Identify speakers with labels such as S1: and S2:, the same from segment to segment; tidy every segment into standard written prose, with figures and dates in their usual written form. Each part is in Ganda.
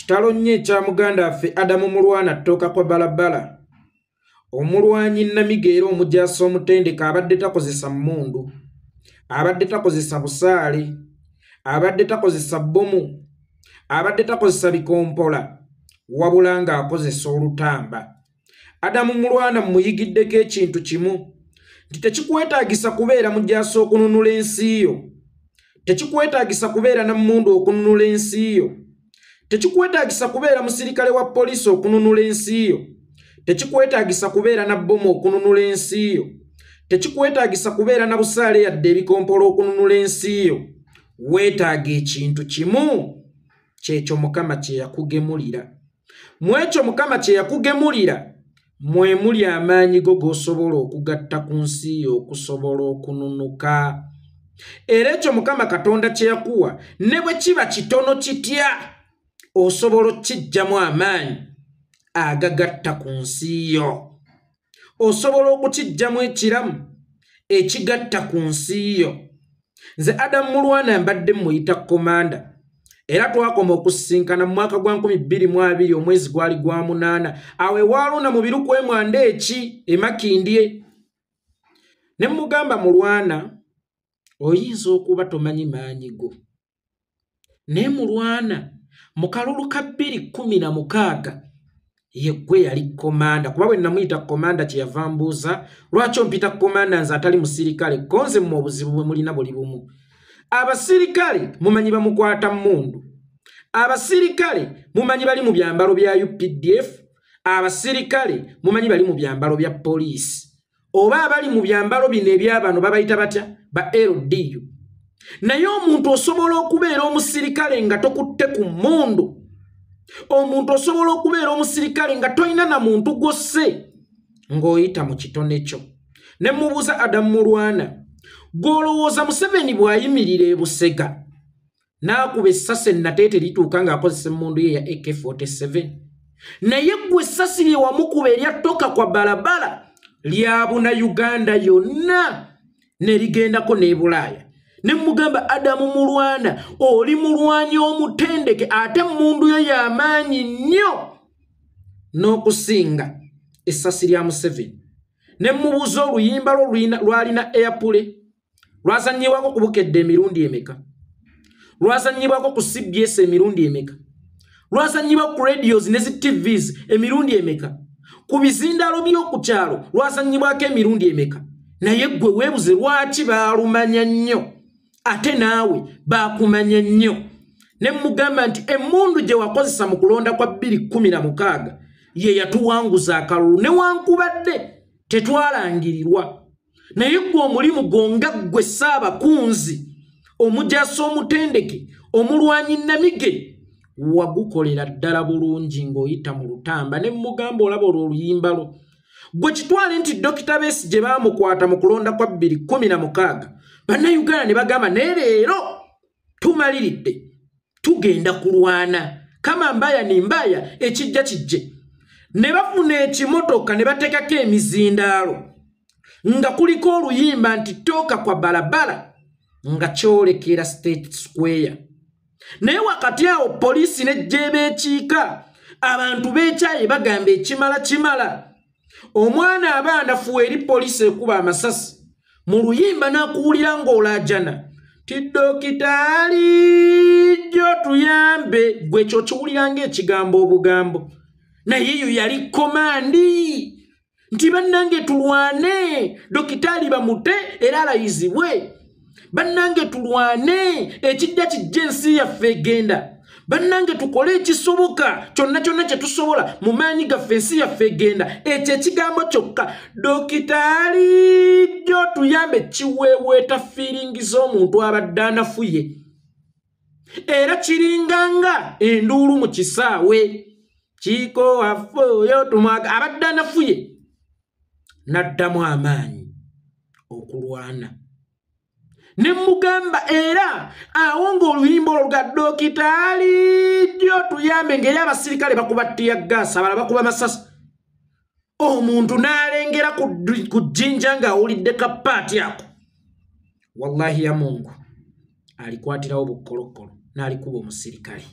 S1: Kitalo nnyo ekya muganda waffe Adamu Mulwana ttoka kwa balabala. Omulwanyi Namiga era omujaasi omutendeke abadde takozesa mmundu, abadde takozesa busaale, abadde takozesa bbomu, abadde takozesa bikompola, wabula ng'akozesa olutamba. Adamu Mulwana muyigiddeko ekintu kimu, nti tekikwetaagisa kubeera mujaasi okununula ensi yo, tekikwetaagisa kubeera na mmundu okununula ensi yo, tekikwetaagisa kubeera musirikale wa poliisi okununula ensi yo, tekikwetaagisa kubeera na bbomu okununula ensi yo, tekikwetaagisa kubeera na busaale yadde ebikompolo okununula ensi yo. Weetaaga ekintu kimu, kyekyo Mukama kye yakugemulira. Mu ekyo Mukama kye yakugemulira mwe muli amaanyi go g'osobola okugatta ku nsi yo okusobola okununuka. Era ekyo Mukama Katonda kye yakuwa ne bwe kiba kitono kitya osobola okkiggyamu amaanyi agagatta ku nsi yo. Osobola okukiggyamu ekiramu ekigatta ku nsi yo. Nze Adamu Mulwana mbadde muyita komanda. Era twakoma okusisinkana mu mwaka gwa 2020 omwezi gwali gwa 8 awe waluna mu biruku emwanda eki emakindye. Ne mugamba Mulwana oyinza okuba tomanyi maanyi go. Ne Mulwana mu kalulu ka 2016 ye gwe yali komanda, kuba bwe namuyita komanda kyeyava mbuuza lwaki ompita komanda nze atali musirikale konze mu obuzibu bwe mulina buli bumu. Abasirikale mumanyi bamukwata mmundu, abasirikale mumanyi bali mu byambalo bya UPDF, abasirikale mumanyi bali mu byambalo bya poliisi, oba abali mu byambalo bino ebyabano babayita batya ba LDU. Naye omuntu osobola okubeera omusirikale nga tokutte ku mmundu, omuntu osobola okubeera omusirikale nga toyina na muntu gosse ng'oyita mu kitone kyo. Ne mubuuza Adamu Mulwana, gw'olowooza Museveni bw'ayimirira e Busega n'akuba essasi ennateete lituuka ng'akozesa emmundu ye ya AK-47, naye gwe essasi lye wamukuba eryattoka kwa balabala lyabuna Uganda yonna ne ligendako n'e Bulaaya. Ne mugamba Adamu Mulwana oli mulwanyi omutendeke ate emmundu yo y'amaanyi nnyo n'okusinga essasi lya Museveni. Ne mubuuza oluyimba lwalina airpule lwazannyibwako ku Bukedde emirundi emeka, lwazannyibwako ku CBS emirundi emeka, lwazannyibwako ku radios ne zi TVs emirundi emeka, ku bizindaalo by'oku kyalo lwazannyibwako emirundi emeka. Naye gwe weebuze lwaki baalumanya nnyo ate naawe baakumanya nnyo. Ne mugamba nti emmundu gye wakozesa mu kulonda kwa 2016 ye yatuwanguza akalulu newankubadde tetwalangirirwa. Naye gwe omulimu gonga gwe Ssaabakunzi omujaasi omutendeke omulwanyi Namige wagukolera ddala bulungi ng'oyita mu lutamba. Ne mugamba olaba oluyimba gwe kitwale nti Dr. Besigye baamukwata mu kulonda kwa 2016 bannayuganda ne bagamba ne leero tumaliridde tugenda kulwana kama mbaya ni mbaya ekijja kijje. Ne bafuna ekimotoka ne batekako emizindaalo nga kuliko oluyimba nti tooka kwa balabala nga kyolekera State Square. Naye wakati awo poliisi n'ejje beekiika abantu beekyaye bagamba ekimala kimala. Omwana abaanafu eri poliisi ekuba amasasi mu luyimba n'akuwulira ng'olaajana ti dokitaali jjo tuyambe. Gwe ekyo kiwulira ng'ekigambo obugambo, naye eyo yali komandi nti bannange tulwane dokitaali bamute era alayizibwe, bannange tulwane ekijja kijja ensi yaffe egenda, bannange tukole ekisoboka kyonna kyonna kye tusobola mu maanyi gaffe ensi yaffe egenda. Ekyo ekigambo kyokka dokitaali jjo tuyambe kiweeweeta fiiringi z'omuntu abadde anafuye, era kiringanga enduulu mu kisaawe kiko wafoyo tumwaga abadde anafuye n'addamu amaanyi okulwana. Ne mugamba era awo ng'oluyimba olwo luga dokitaali jjo tuyambe ng'eri abasirikale bakuba ttiyaggaasi abala bakuba masasi, omuntu n'alengera ku jjinja ng'awulidde kapaati ako. Wallahi ya Mungu alikwatirawo bukkolokolo n'alikuba omusirikale.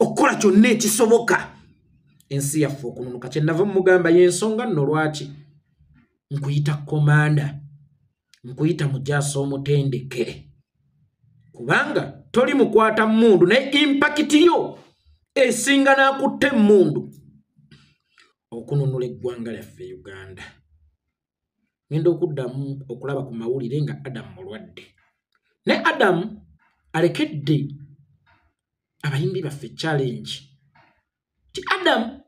S1: okukola kyonna ekisoboka ensi yaffe okununuka. Kyenava mugamba y'ensonga nno lwaki nkuyita komanda, nkuyita mujaasi omutendeke, kubanga toli mukwata mmundu naye impakiti yo esinga n'akutte emmundu okununula eggwanga lyaffe Uganda. Ngenda okuddamu okulaba ku mawulire nga Adamu mulwadde, ne Adamu alekedde abayimbi baffe challenge ti Adamu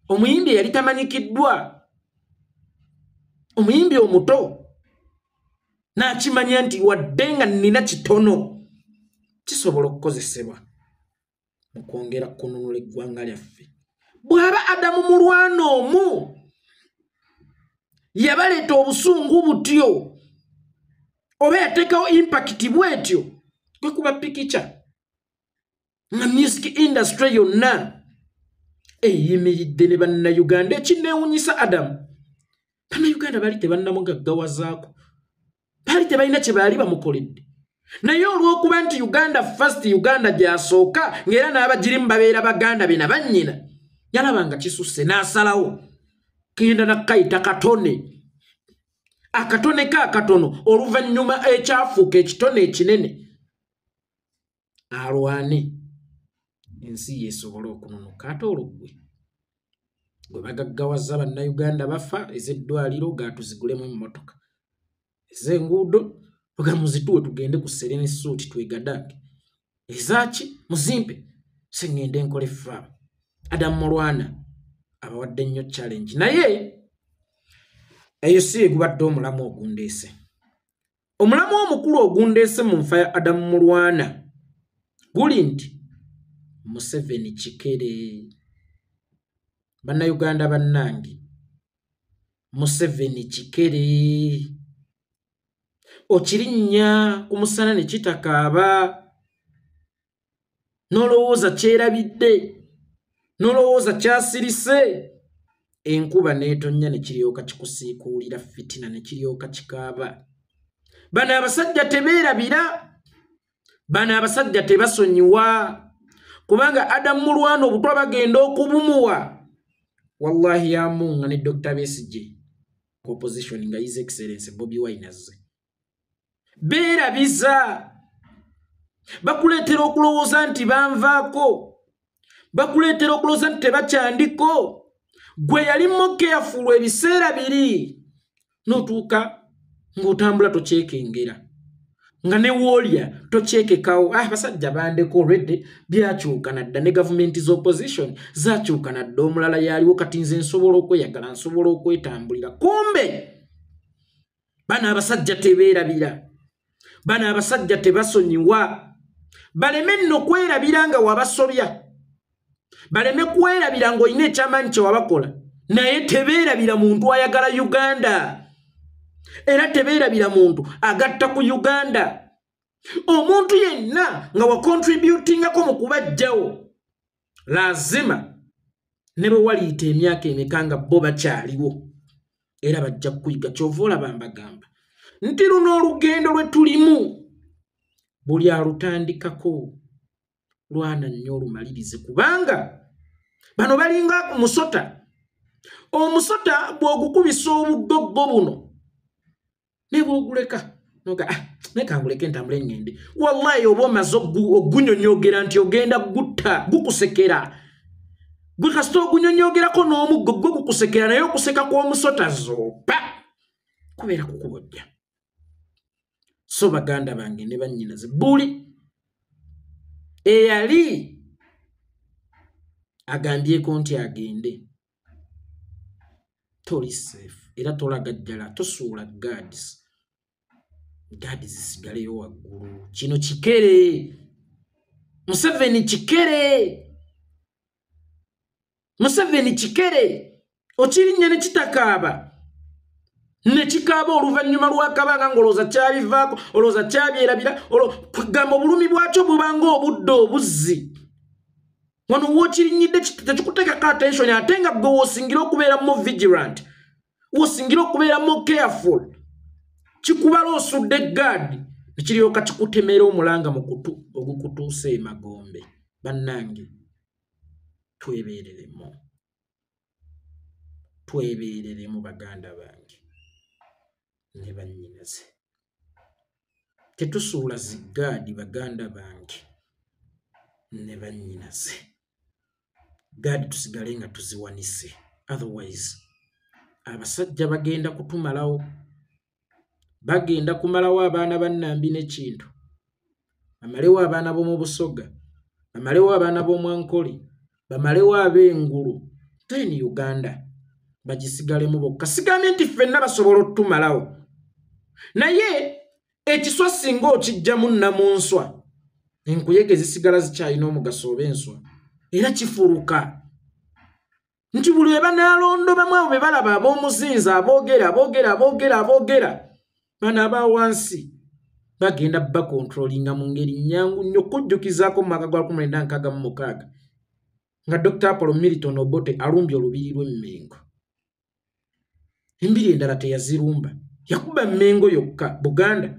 S1: omuyimbi yali tamanyikiddwa, omuyimbi omuto n'akimanya nti wadde nga nnina kitono kisobola okukozesebwa mu kwongera kununula eggwanga lyaffe. Bw'aba Adamu Mulwana omu yabaleeta obusungu butyo oba yateekawo impakiti bwetyo, gwe kuba pikica nga music industry yonna eyimiridde ne bannayuganda. Ekinneewunyisa Adamu, bannayuganda baali tebannamugaggawazaako, baali tebalina kye baali bamukoledde, naye olw'okuba nti Uganda first, Uganda gy'asooka ng'era n'abagirimu babeera baganda be na bannyina, yalabanga kisusse n'asalawo kenda nakayita katone, akatone akatono oluvannyuma ekyafuuka ekitone ekinene, alwane ensi yeesobole okununuka. Ate olwo gwe bagaggawaza bannayuganda bafa ez'eddwaliro gaatuzigulemu emmotoka, ez'enguudo tugamuzituwe tugende ku Serene Suit twegaddaake, ezaaki muzimpe sengende nkole effaamu. Adamu Mulwana abawadde nnyo challenge, naye eyo si egubadde omulamu ogundeese. Omulamu omukulu ogundeese mu nfa ya Adamu Mulwana guli nti Museveni kikere. Bannayuganda bannange, Museveni kikere. Okirinnya ku musana ne kitakaaba, n'olowooza kyerabidde, n'olowooza kyasirise, enkuba n'etonnya ne kiryoka kikusiikuulira fitina ne kiryoka kikaaba. Bano abasajja tebeerabira, bano abasajja tebasonyiwa, kubanga Adamu Mulwana obutwa bagenda okubumuwa. Wallahi ya Mungu ne Dr. Besigye opposition nga His Excellency Bobi Wine azze beerabiza, bakuleetera okulowooza nti banvaako, bakuleetera okulowooza nti tebakyandiko. Gwe yali careful ebiseera biri, n'otuuka ng'otambula tokyekengera, nga ne woolya tokyekekawo. Basajja bandeko already byakyuka nadda, ne gavumenti z'opposition zakyuka nadda, omulala yaliwo kati nze nsobola okweyagala, nsobola okwetambulira. Kumbe bano abasajja tebeerabira, bano abasajja tebasonyiwa, baleme nno kwerabira nga wabasobya, baleme kwerabira ng'olina ekyamanyi kye wabakola, naye tebeerabira muntu ayagala Uganda, era tebeerabira muntu agatta ku Uganda. Omuntu yenna nga wakontributingako mu kubajjawo, lazima ne bwe waliyita emyaka emeka nga bo bakyaliwo era bajja kuyiga. Kyova olaba mbagamba nti luno olugendo lwe tulimu buli alutandikako lwana nnyo olumalirize, kubanga bano balinga musota. Omusota bw'ogukubisa obugoggo buno ne bw'oguleka noga nekanguleke ntambule ngende, wallahi oba omaze ogunyonyogera nti ogenda gutta gukusekera. Gwe kasita ogunyonyogerako n'omuggo gwo gukusekera, naye okuseka kw'omusota zoopa kubeera kukubojja. So baganda bange ne bannyinaze, buli eyali agambyeko nti agende, toli safe era tolagajjala, tosuula guards zisigaleyo waggulu. Kino kikere, Museveni kikere, Museveni kikere. Okirinnya ne kitakaaba, ne kikaaba oluvannyuma lw'akabanga ng'olowooza kyabivaako, olowooza kyabyerabira, gamba obulumi bwakyo bubanga obudde obuzzi. Wano w'okirinyidde tekikuteekako attention, ate nga gwe w'osingira okubeera mo vigilant, w'osingira okubeera mo careful, kikubala osudde guard ne kiryoka kikutemera omulanga mu kutu ogukutuusa emagombe. Bannange, twebereremu baganda bange ne bannyinaze. Tetusuula zigaadi baganda bange ne bannyinaze. Gaadi tusigale nga tuziwanise, otherwise abasajja bagenda kutumalawo. Bagenda kumalawo abaana bannambi n'ekintu, bamalewo abaana b'omu Busoga, bamalewo abaana b'Omwankoli, bamalewo ab'Engulu, then Uganda bagisigalemu bokka. Sigambye nti ffenna basobola otutumalawo, naye ekiswa singa okijjamu nnamunswa, enkuyege zisigala zikyalina omugaso oba enswa, era kifuruka nti buli we banalondo bamwe be balaba ab'omuzinzi aboogera bano aba wansi bagenda bakontrolinga mu ngeri nnyangu nnyo. Okujjukizaako mu mwaka gwa 1966 nga Dr. Apollo Milton Obote alumbye olubiri lw'Emmengo. Embiri endala teyazirumba, yakuba Mmengo yokka. Buganda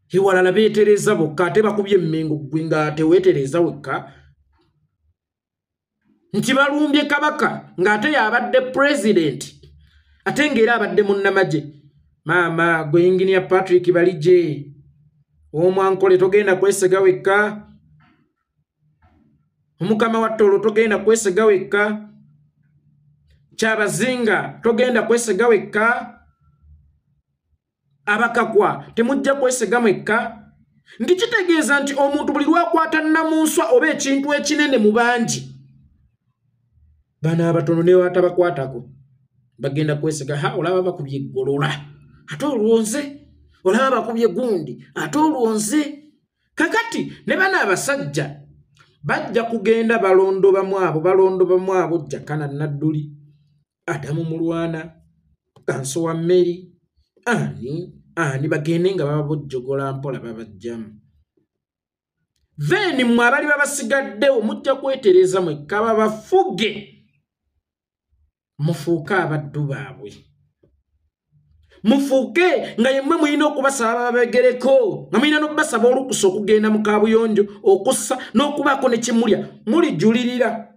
S1: ewalala beetereza bokka, ate bakubye Mmengo gwe nga teweetereza wekka, nti balumbye Kabaka ng'ate y'abadde president, ate ng'era abadde munnamagye. Maama gwe Engineer Patrick Balije Omwankole togenda kwesega wekka, Omukama wa Ttolo togenda kwesega wekka, Kyabazinga togenda kwesega wekka, Abakakwa temujja kwesega mwekka. Ndi kitegeeza nti omuntu buli lwakwata nnamunswa oba ekintu ekinene mu bangi, bano abatono ne watabakwatako bagenda kwesega. Olaba bakubye eggolola ate olwonze, olaba bakubye gundi ate olwonze. Kakati ne bano abasajja bajja kugenda balondo bamu abo Jakana Nadduli, Adamu Mulwana, Kanso wa Mary, ani bagende nga bababojjogola mpola babajjamu. Then mmwe abali babasigaddewo mujja kwetereza mwekka babafuge, mufuuke abaddu baabwe, mufuuke nga yemmwe mulina okubasaba babegereko, nga mulina n'okubasaba olukusa okugenda mu kaabuyonjo okussa n'okubaako ne kimulya, mulijulirira.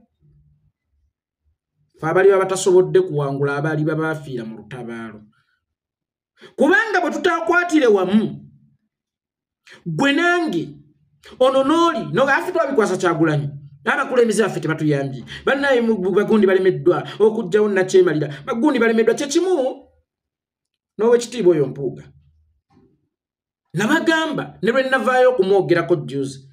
S1: Fe abali babatasobodde kuwangula abaali babaafiira mu lutabaalo, kubanga bwe tutaakwatire wamu gwe nange ono n'oli nogafe twabikwasa Kyagulanyi, n'abakulembeze baffe tebatuyambye, bannaye bagundi balemeddwa okujjawo Nakyemalira, bagundi balemeddwa. Kyekimu n'Oweekitiibwa oyo Mpuuga nabagamba ne lwe navaayo okumwogerako juzi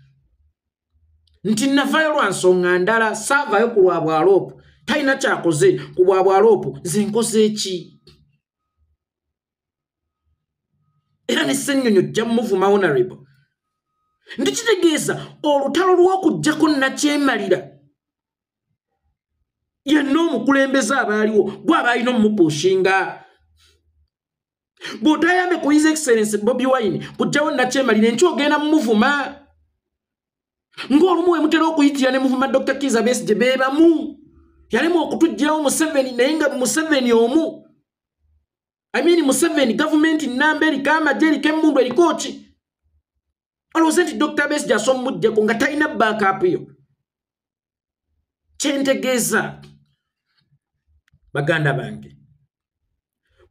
S1: nti navaayo lwa nsonga ndala, saavaayo ku lwa bwaloopu, talina kyakoze ku bwa bwaloopu, nze nkoze eki? Era ne ssennyonyo jja muvuma honorable. Ndi kitegeeza olutalo lw'okuggyako Nakyemalira yenna omukulembeze abaaliwo gw'aba alina omupushinga. Bw'otayambe ku His Excellency Bobi Wine kugyawo Nakyemalira enkya ogenda muvuma, ng'olumu we mutera okuyitira ne muvuma Dr. Kizza Besigye beebamu. Yalema okutuggyirawo Museveni naye nga Museveni omu. Museveni government nnamba eriko amagye eriko emmundu eriko ki? Olowooza nti Dr. Besigye asommuddeko nga talina backup yo? Kyentegeeza baganda bange,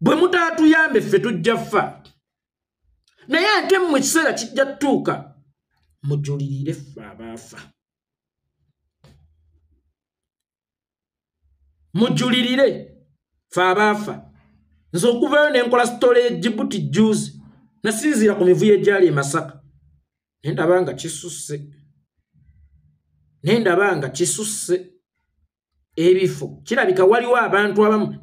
S1: bwe mutaatuyambe ffe tujja ffa, naye ate mmwe ekiseera kijja tutuuka mujulirire ffe abaafa, mujulirire ffe abaafa. Nze okuvayo ne nkola story ya Djibouti juzi, nasinziira ku mivuyo egyali e Masaka, nendaba nga kisusse ebifo. Kirabika waliwo abantu abamu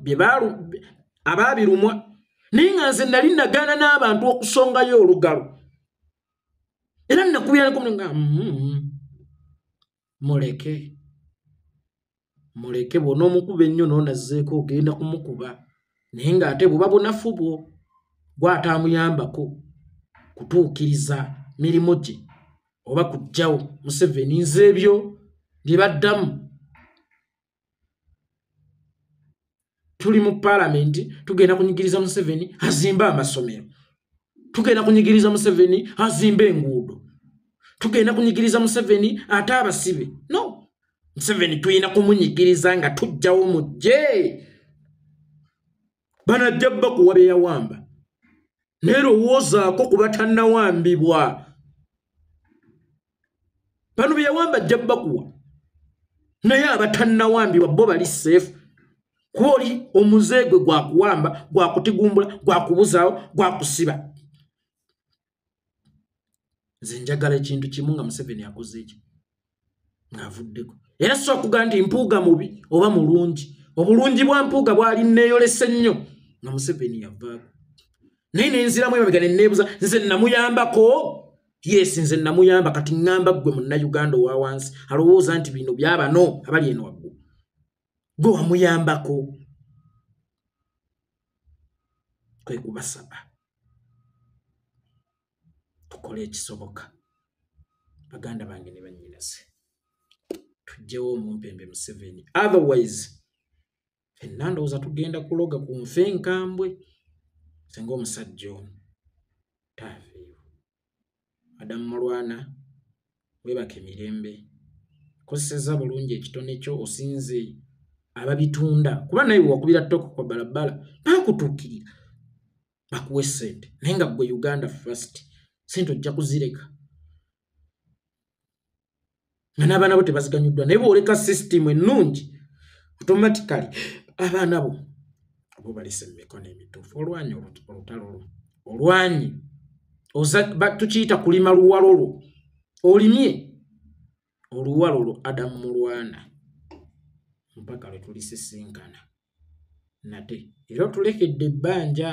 S1: abaabirumwa, naye nga nze nali nagaana n'abantu okusongayo olugalo, era nakubira nga muleke bw'ona omukuba ennyo n'onazzeeko ogenda kumukuba, naye ng'ate buba bunafu bwo gw'ataamuyambako kutuukiriza mirimu gye oba kuggyawo Museveni. Nze ebyo bye baddamu. Tuli mu Parliament, tugenda kunyigiriza Museveni azimbe amasomero, tugenda kunyigiriza Museveni azimbe enguudo, tugenda kunyigiriza Museveni ate abasibe. No, Museveni tuyina kumunyigiriza nga tujjawo mujje banajja bakuwa beyawamba nerowoozaako kuba tannawambibwa bano beyawamba ajja bakuwa naye abatannawambibwa bo bali safe kuba oli omuze gwe gwakuwamba gwakutigumbula gwakubuzaawo gwakusiba nze njagala ekintu kimu nga Museveni akoze ekyo ng'avuddeko era so okuga nti mpuuga mubi oba mulungi obulungi bwa mpuuga bwali neeyolese nnyo nga Museveni yavaako naye nenziramu emabega ne neebuza nze namuyambako yes nze namuyamba kati ŋŋamba ggwe munnayuganda owa wansi alowooza nti bino byabano abali eno waggulu gwe wamuyambako kwe kubasaba tukole ekisoboka baganda bange ne bannyinaze tujjewo omumpembe Museveni otherwise fenna ndowooza tugenda kuloga ku nfe enkambwe senga omusajja ono taafiiwo Adamu Mulwana weebake mirembe kozeseza bulungi ekitone kyo osinze ababitunda kuba naye wakubira ttoko kwa balabala bakutuukirira bakuwe ssente naye nga gwe Uganda first sente ojja kuzireka nga n'abaana bo tebaziganyuddwa naye bw'oleka system ennungi automatically abaana bo balese mu mikono emituufu olwanyi olutalo olwanyi tukiyita kulima luwalolo olimye oluwalolo Adamu Mulwana mpaka lwe tulisisinkana nate era otulekedde ebbanja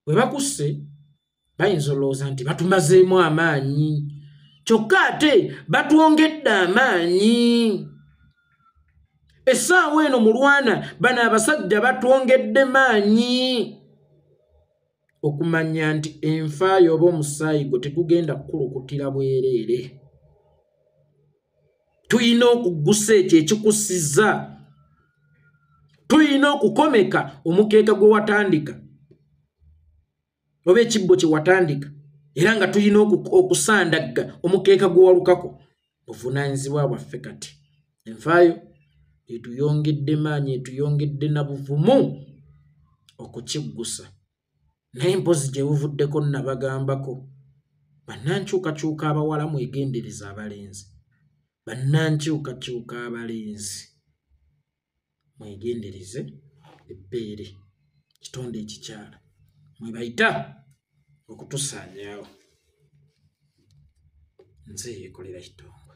S1: bwe bakusse bayinza olowooza nti batumazeemu amaanyi kyokka ate batwongedde amaanyi essaawa eno Mulwana bano abasajja batwongedde maanyi okumanya nti enfaayo oba omusaayi gwe tegugenda kukulukutira bwereere tuyina okuggusa ekyo ekikussiza tuyina okukomeka omukeeka gwe watandika oba ekibbo kye watandika era nga tuyina okusandagga omukeeka gwe walukako buvunaanyizibwa bwaffe kati enfaayo etuyongedde maanyi etuyongedde na buvumu okukiggusa naye mpozi gye buvuddeko nabagambako bannankyukakyuka abawala mwegendereza abalenzi bannankyukakyuka abalenzi mwegendereze ebbeere kitonde ekikyala mwebayita okutusaanyaawo nze Yekolera Itongwa